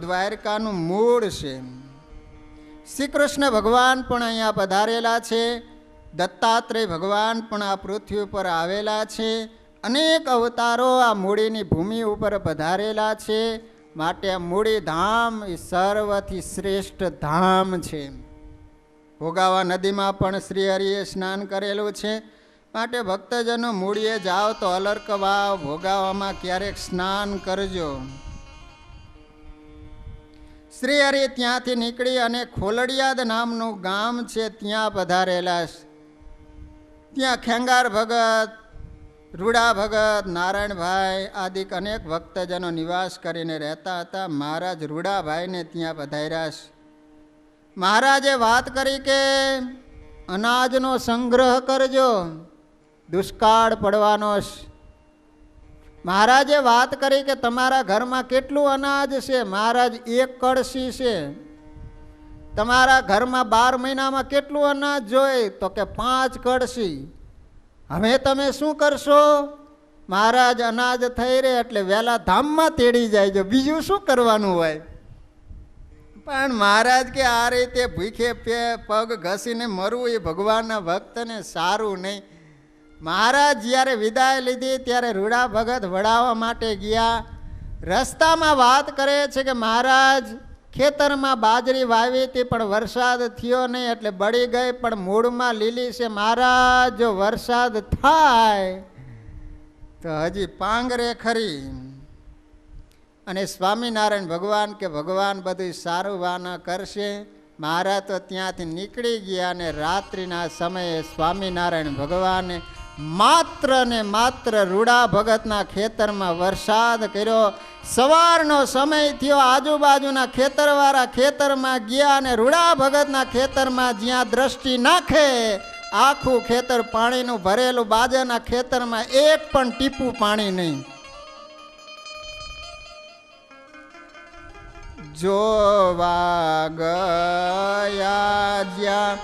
દ્વારકાનું મૂળ છે. શ્રી કૃષ્ણ ભગવાન પણ અહીંયા પધારેલા છે. દત્તાત્રેય ભગવાન પણ આ પૃથ્વી ઉપર આવેલા છે. અનેક અવતારો આ મૂળીની ભૂમિ ઉપર પધારેલા છે. માટે આ મૂળી ધામ એ સર્વથી શ્રેષ્ઠ ધામ છે. ભોગાવા નદીમાં પણ શ્રી હરિએ સ્નાન કરેલું છે. માટે ભક્તજનો મૂળીએ જાઓ તો અલર્કવા ભોગાવામાં ક્યારેક સ્નાન કરજો. શ્રી હરિ ત્યાંથી નીકળી અને ખોલડિયાદ નામનું ગામ છે ત્યાં પધારેલા. ત્યાં ખેંગાર ભગત, રૂડા ભગત, નારાયણભાઈ આદિ અનેક ભક્તજનો નિવાસ કરીને રહેતા હતા. મહારાજ રૂડાભાઈને ત્યાં પધાર્યા. મહારાજે વાત કરી કે અનાજનો સંગ્રહ કરજો, દુષ્કાળ પડવાનો. મહારાજે વાત કરી કે તમારા ઘરમાં કેટલું અનાજ છે? મહારાજ એક કળશી છે. તમારા ઘરમાં 12 મહિનામાં કેટલું અનાજ જોઈએ? તો કે 5 કળશી. હવે તમે શું કરશો? મહારાજ અનાજ થઈ રહે એટલે વહેલા ધામમાં તેડી જાય, બીજું શું કરવાનું હોય? પણ મહારાજ કે આ રીતે ભૂખે પગ ઘસીને મરવું એ ભગવાનના ભક્તને સારું નહીં. મહારાજ જ્યારે વિદાય લીધી ત્યારે રૂડા ભગત વડાવવા માટે ગયા. રસ્તામાં વાત કરે છે કે મહારાજ ખેતરમાં બાજરી વાવી હતી પણ વરસાદ થયો નહીં એટલે બળી ગઈ, પણ મૂળમાં લીલી છે. મહારાજ જો વરસાદ થાય તો હજી પાંગરે ખરી. અને સ્વામિનારાયણ ભગવાન કે ભગવાન બધું સારું વાના કરશે. મહારાજ તો ત્યાંથી નીકળી ગયા અને રાત્રિના સમયે સ્વામિનારાયણ ભગવાને માત્ર ને માત્ર રૂડા ભગતના ખેતરમાં વરસાદ કર્યો. સવારનો સમય થયો, આજુબાજુના ખેતરવાળા ખેતરમાં ગયા અને રૂડા ભગતના ખેતરમાં જ્યાં દ્રષ્ટિ નાખે આખું ખેતર પાણીનું ભરેલું. બાજાના ખેતરમાં એક પણ ટીપું પાણી નહીં. જોવા ગયા જ્યાં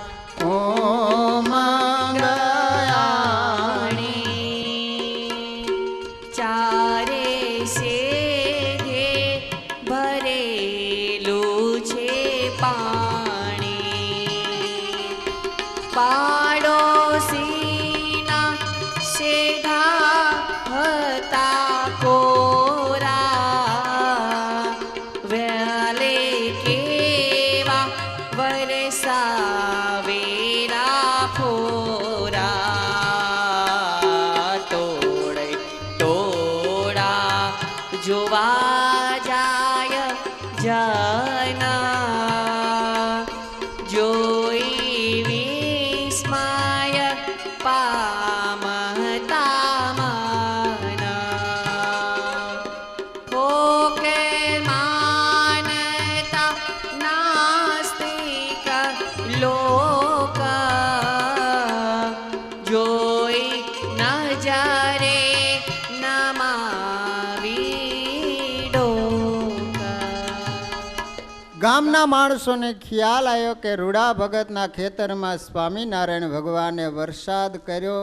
ગામના માણસોને ખ્યાલ આવ્યો કે રૂડા ભગતના ખેતરમાં સ્વામિનારાયણ ભગવાને વરસાદ કર્યો.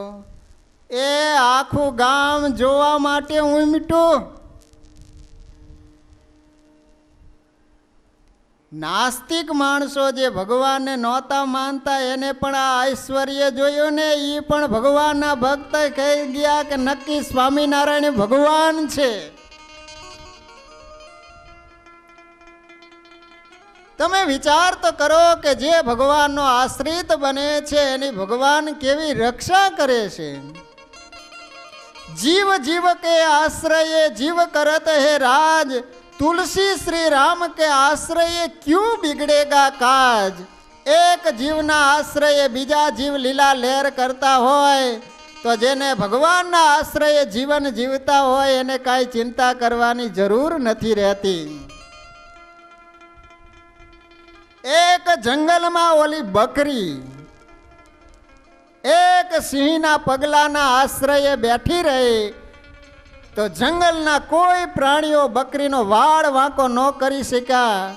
એ આખું ગામ જોવા માટે ઉમટ્યું. નાસ્તિક માણસો જે ભગવાનને નહોતા માનતા એને પણ આ ઐશ્વર્ય જોયું ને એ પણ ભગવાનના ભક્ત કહી ગયા કે નક્કી સ્વામિનારાયણ ભગવાન છે. તમે વિચાર તો કરો કે જે ભગવાનનો આશ્રિત બને છે એની ભગવાન કેવી રક્ષા કરે છે. જીવ જીવ કે આશ્રય જીવ કરત હે રાજ, તુલસી શ્રી રામ કે આશ્રય ક્યું બિગડેગા કાજ. એક જીવના આશ્રય બીજા જીવ લીલા લહેર કરતા હોય તો જેને ભગવાનના આશ્રય જીવન જીવતા હોય એને કાંઈ ચિંતા કરવાની જરૂર નથી રહેતી. એક જંગલમાં ઓલી બકરી એક સિંહના પગલાના આશ્રયે બેઠી રહી તો જંગલના કોઈ પ્રાણીઓ બકરીનો વાળ વાંકો ન કરી શક્યા.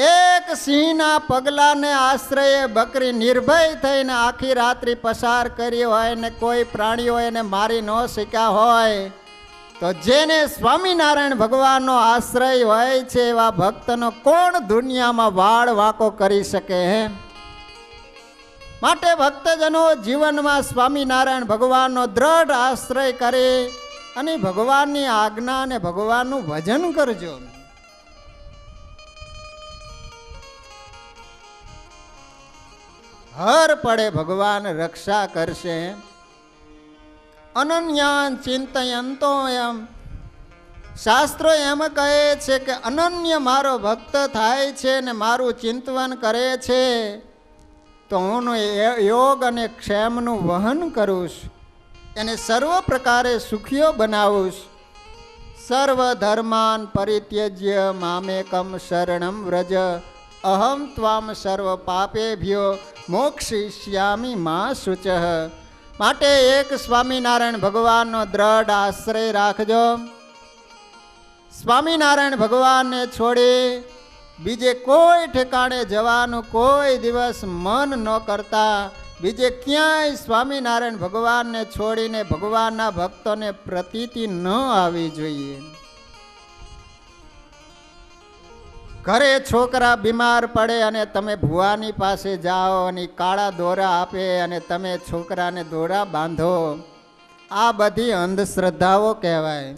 એક સિંહના પગલાને આશ્રયે બકરી નિર્ભય થઈને આખી રાત્રિ પસાર કરી હોય ને કોઈ પ્રાણીઓ એને મારી ન શક્યા હોય તો જેને સ્વામિનારાયણ ભગવાનનો આશ્રય હોય છે એવા ભક્તનો કોણ દુનિયામાં વાળ વાંકો કરી શકે હે? માટે ભક્તજનો જીવનમાં સ્વામિનારાયણ ભગવાનનો દ્રઢ આશ્રય કરે અને ભગવાનની આજ્ઞા અને ભગવાનનું ભજન કરજો. હર પડે ભગવાન રક્ષા કરશે. અનન્યાન ચિંતયંતો એમ શાસ્ત્રો એમ કહે છે કે અનન્ય મારો ભક્ત થાય છે ને મારું ચિંતન કરે છે તો હું યોગ અને ક્ષેમનું વહન કરું છું, એને સર્વ પ્રકારે સુખીઓ બનાવું છું. સર્વ ધર્માન પરિત્યજ્ય મામેકમ શરણમ વ્રજ અહમ ત્વામ સર્વ પાપેભ્યો મોક્ષિષ્યામિ મા શુચઃ. માટે એક સ્વામિનારાયણ ભગવાનનો દ્રઢ આશ્રય રાખજો. સ્વામિનારાયણ ભગવાનને છોડી બીજે કોઈ ઠેકાણે જવાનું કોઈ દિવસ મન ન કરતા. બીજે ક્યાંય સ્વામિનારાયણ ભગવાનને છોડીને ભગવાનના ભક્તોને પ્રતીતિ ન આવી જોઈએ. ઘરે છોકરા બીમાર પડે અને તમે ભુવાની પાસે જાઓ અને કાળા દોરા આપે અને તમે છોકરાને દોરા બાંધો, આ બધી અંધશ્રદ્ધાઓ કહેવાય.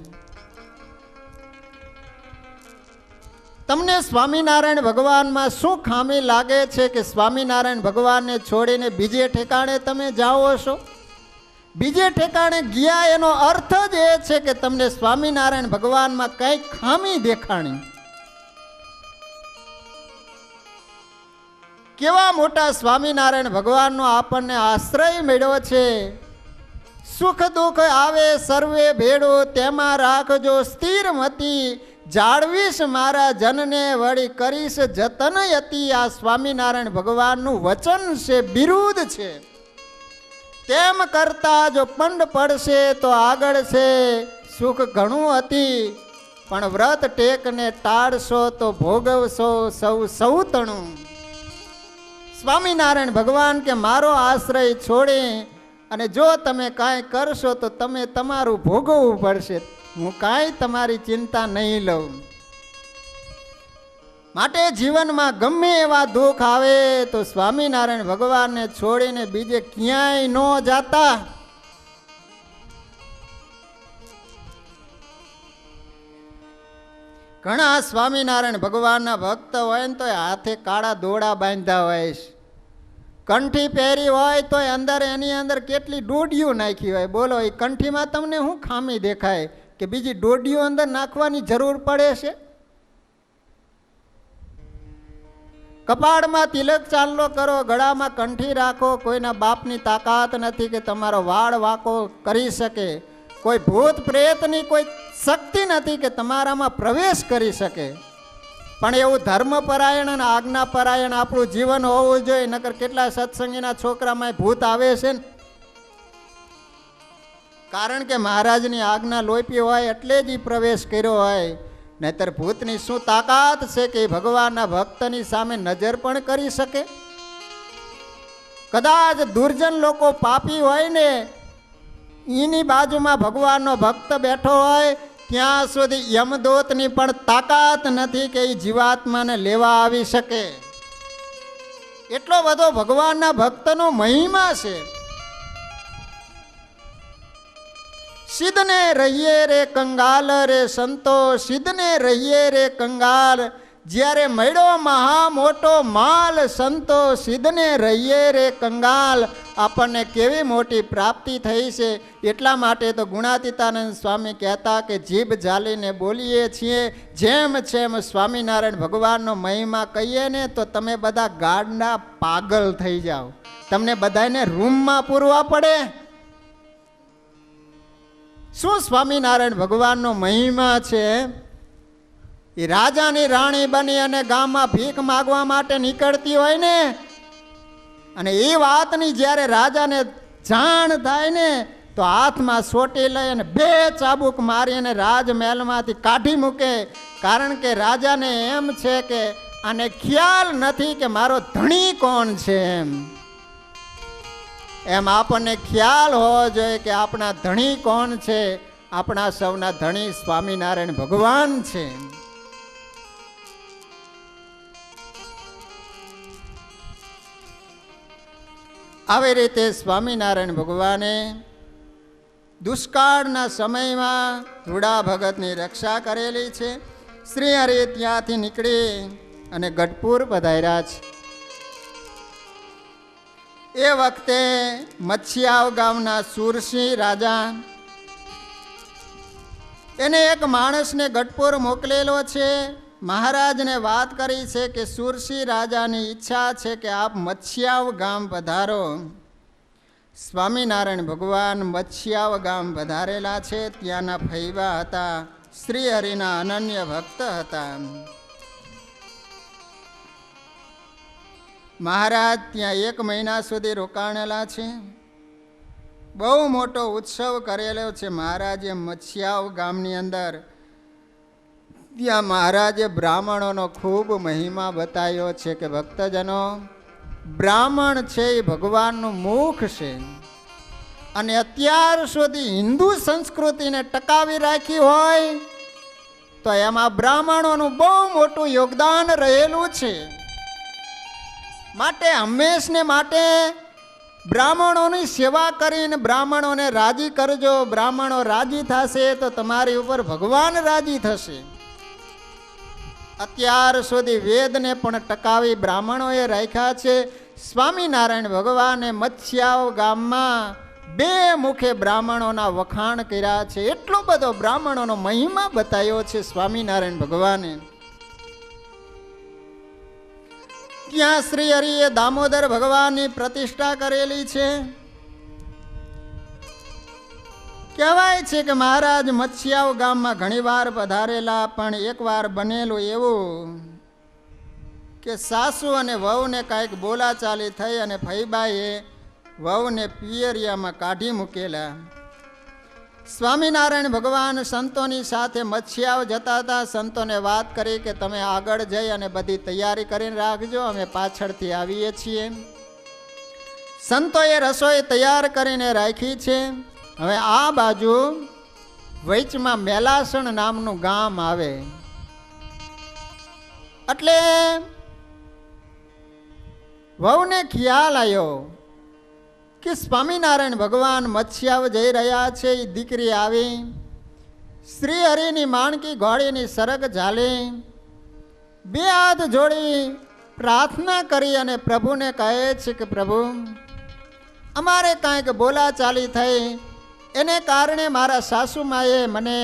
તમને સ્વામિનારાયણ ભગવાનમાં શું ખામી લાગે છે કે સ્વામિનારાયણ ભગવાનને છોડીને બીજે ઠેકાણે તમે જાઓ છો? બીજે ઠેકાણે ગયા એનો અર્થ જ એ છે કે તમને સ્વામિનારાયણ ભગવાનમાં કંઈક ખામી દેખાણી. કેવા મોટા સ્વામિનારાયણ ભગવાનનો આપણને આશ્રય મળ્યો છે. સુખ દુઃખ આવે સર્વે ભેડો તેમાં રાખજો સ્થિરમતી, જાળવીશ મારા જનને વળી કરીશ જતન યતિ. આ સ્વામિનારાયણ ભગવાનનું વચન છે, બિરુદ છે. તેમ કરતા જો પંડ પડશે તો આગળ છે સુખ ઘણું હતી, પણ વ્રત ટેકને ટાળશો તો ભોગવશો સૌ સૌતણું. સ્વામિનારાયણ ભગવાન કે મારો આશ્રય છોડી અને જો તમે કાંઈ કરશો તો તમે તમારું ભોગવવું પડશે, હું કાંઈ તમારી ચિંતા નહીં લઉં. માટે જીવનમાં ગમે એવા દુઃખ આવે તો સ્વામિનારાયણ ભગવાનને છોડીને બીજે ક્યાંય ન જાતા. ઘણા સ્વામિનારાયણ ભગવાનના ભક્ત હોય ને તો હાથે કાળા દોડા બાંધ્યા હોય છે, કંઠી પહેરી હોય તો અંદર એની અંદર કેટલી ડોડીઓ નાખી હોય. બોલો એ કંઠીમાં તમને શું ખામી દેખાય કે બીજી ડોડીઓ અંદર નાખવાની જરૂર પડે છે? કપાળમાં તિલક ચાંદલો કરો, ગળામાં કંઠી રાખો, કોઈના બાપની તાકાત નથી કે તમારો વાળ વાંકો કરી શકે. કોઈ ભૂત પ્રેતની કોઈ શક્તિ નથી કે તમારામાં પ્રવેશ કરી શકે. પણ એવું ધર્મપરાયણ અને આજ્ઞાપરાયણ આપણું જીવન હોવું જોઈએ. નકર કેટલા સત્સંગીના છોકરામાં ભૂત આવે છે ને, કારણ કે મહારાજની આજ્ઞા લોપી હોય એટલે જ પ્રવેશ કર્યો હોય. નહીતર ભૂતની શું તાકાત છે કે ભગવાનના ભક્તની સામે નજર પણ કરી શકે? કદાચ દુર્જન લોકો પાપી હોય ને એની બાજુમાં ભગવાનનો ભક્ત બેઠો હોય ત્યાં સુધી યમદૂતની પણ તાકાત નથી કે એ જીવાત્માને લેવા આવી શકે. એટલો બધો ભગવાનના ભક્તનો મહિમા છે. સિદ્ધને રહીએ રે કંગાલ રે સંતો, સિદ્ધને રહીએ રે કંગાલ. જ્યારે મળ્યો મહા મોટો માલ સંતો, સિદ્ધને રહીએ રે કંગાલ. આપણને કેવી મોટી પ્રાપ્તિ થઈ છે. એટલા માટે તો ગુણાતીતાનંદ સ્વામી કહેતા કે જીભ ઝાલીને બોલીએ છીએ જેમ છે એમ સ્વામિનારાયણ ભગવાનનો મહિમા કહીએ ને તો તમે બધા ગાંડા પાગલ થઈ જાઓ. તમને બધાને રૂમમાં પૂરવા પડે. શું સ્વામિનારાયણ ભગવાનનો મહિમા છે. એ રાજાની રાણી બની અને ગામમાં ભીખ માગવા માટે નીકળતી હોય ને, અને એ વાતની જ્યારે રાજાને જાણ થાય ને તો હાથમાં સોટી લઈ અને 2 ચાબુક મારી અને રાજમહેલમાંથી કાઢી મૂકે. કારણ કે રાજાને એમ છે કે આને ખ્યાલ નથી કે મારો ધણી કોણ છે. એમ આપણને ખ્યાલ હોવો જોઈએ કે આપણા ધણી કોણ છે. આપણા સૌના ધણી સ્વામિનારાયણ ભગવાન છે. આવી રીતે સ્વામિનારાયણ ભગવાને દુષ્કાળના સમયમાં રૂડા ભગતની રક્ષા કરેલી છે. શ્રી હરિ ત્યાંથી નીકળી અને ગઢપુર પધાર્યા છે. એ વખતે મચ્છિયાવ ગામના સુરસિંહ રાજા એને એક માણસને ગઢપુર મોકલેલો છે. મહારાજને વાત કરી છે કે સુરસિંહ રાજાની ઈચ્છા છે કે આપ મચ્છિયાવ ગામ પધારો. સ્વામિનારાયણ ભગવાન મચ્છિયાવ ગામ પધારેલા છે. ત્યાંના ફૈવા હતા, શ્રી હરિના અનન્ય ભક્ત હતા. મહારાજ ત્યાં 1 મહિના સુધી રોકાણેલા છે. બહુ મોટો ઉત્સવ કરેલો છે મહારાજે મચ્છિયાવ ગામની અંદર. ત્યાં મહારાજે બ્રાહ્મણોનો ખૂબ મહિમા બતાવ્યો છે કે ભક્તજનો, બ્રાહ્મણ છે એ ભગવાનનું મુખ છે. અને અત્યાર સુધી હિન્દુ સંસ્કૃતિને ટકાવી રાખી હોય તો એમાં બ્રાહ્મણોનું બહુ મોટું યોગદાન રહેલું છે. માટે હંમેશને માટે બ્રાહ્મણોની સેવા કરીને બ્રાહ્મણોને રાજી કરજો. બ્રાહ્મણો રાજી થશે તો તમારી ઉપર ભગવાન રાજી થશે. અત્યાર સુધી વેદને પણ ટકાવી બ્રાહ્મણોએ રાખ્યા છે. સ્વામિનારાયણ ભગવાને મચ્છિયાવ ગામમાં 2 મુખે બ્રાહ્મણોના વખાણ કર્યા છે. એટલો બધો બ્રાહ્મણોનો મહિમા બતાવ્યો છે સ્વામિનારાયણ ભગવાને. ત્યાં શ્રી હરિએ દામોદર ભગવાનની પ્રતિષ્ઠા કરેલી છે. કહેવાય છે કે મહારાજ મચ્છિયાવ ગામમાં ઘણી વાર પધારેલા, પણ એકવાર બનેલું એવું કે સાસુ અને વહુને કાંઈક બોલાચાલી થઈ અને ફૈબાએ વહુને પિયરિયામાં કાઢી મૂકેલા. સ્વામિનારાયણ ભગવાન સંતોની સાથે મચ્છિયાવ જતા હતા. સંતોને વાત કરી કે તમે આગળ જઈ અને બધી તૈયારી કરીને રાખજો, અમે પાછળથી આવીએ છીએ. સંતોએ રસોઈ તૈયાર કરીને રાખી છે. હવે આ બાજુ વૈચમાં મેલાસણ નામનું ગામ આવે. એટલે વહુને ખ્યાલ આવ્યો કે સ્વામિનારાયણ ભગવાન મચ્છિયાવ જઈ રહ્યા છે. એ દીકરી આવી, શ્રી હરિની માણકી ઘોડીની સરગ ઝાલી, 2 હાથ જોડી પ્રાર્થના કરી અને પ્રભુને કહે છે કે પ્રભુ, અમારે કાંઈક બોલાચાલી થઈ, એને કારણે મારા સાસુમાએ મને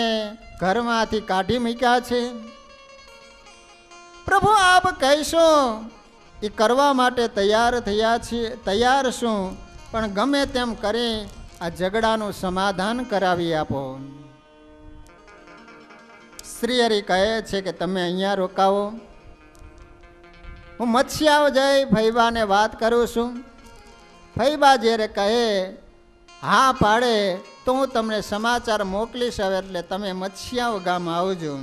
ઘરમાંથી કાઢી મૂક્યા છે. પ્રભુ આપ કહેશો એ કરવા માટે તૈયાર છું, પણ ગમે તેમ કરી આ ઝઘડાનું સમાધાન કરાવી આપો. શ્રી હરિ કહે છે કે તમે અહીંયા રોકાવો, હું મચ્છિયાવ જઈ ફૈબાને વાત કરું છું. ફૈબા જ્યારે કહે હા પાડે તો હું તમને સમાચાર મોકલીશ. હવે એટલે તમે મચ્છિયાવ ગામ આવજો.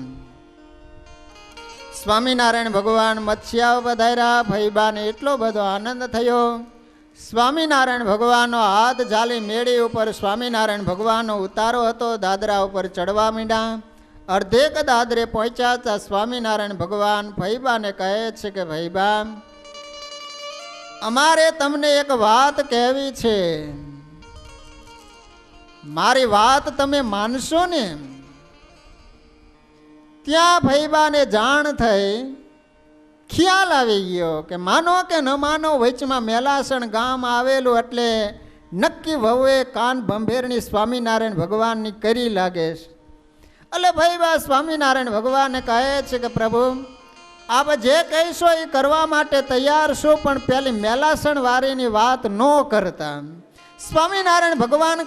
સ્વામિનારાયણ ભગવાન મચ્છિયાવ પધાર્યા. ફૈબાને એટલો બધો આનંદ થયો. સ્વામિનારાયણ ભગવાનનો હાથ ઝાલી મેળી ઉપર સ્વામિનારાયણ ભગવાનનો ઉતારો હતો. દાદરા ઉપર ચડવા માંડ્યા. અર્ધેક દાદરે પહોંચ્યા હતા. સ્વામિનારાયણ ભગવાન ફૈબાને કહે છે કે ફૈબા, અમારે તમને એક વાત કહેવી છે. મારી વાત તમે માનશો ને? ત્યાં ફૈબાને જાણ થઈ, ખ્યાલ આવી ગયો કે માનો કે ન માનો, વચમાં મેલાસણ ગામ આવેલું એટલે નક્કી વહુએ કાન ભંભેરણી સ્વામિનારાયણ ભગવાનની કરી લાગે છે. એટલે ફૈબા સ્વામિનારાયણ ભગવાનને કહે છે કે પ્રભુ, આપ જે કહીશો એ કરવા માટે તૈયાર છો, પણ પેલી મેલાસણ વાળીની વાત ન કરતા. સ્વામિનારાયણ ભગવાન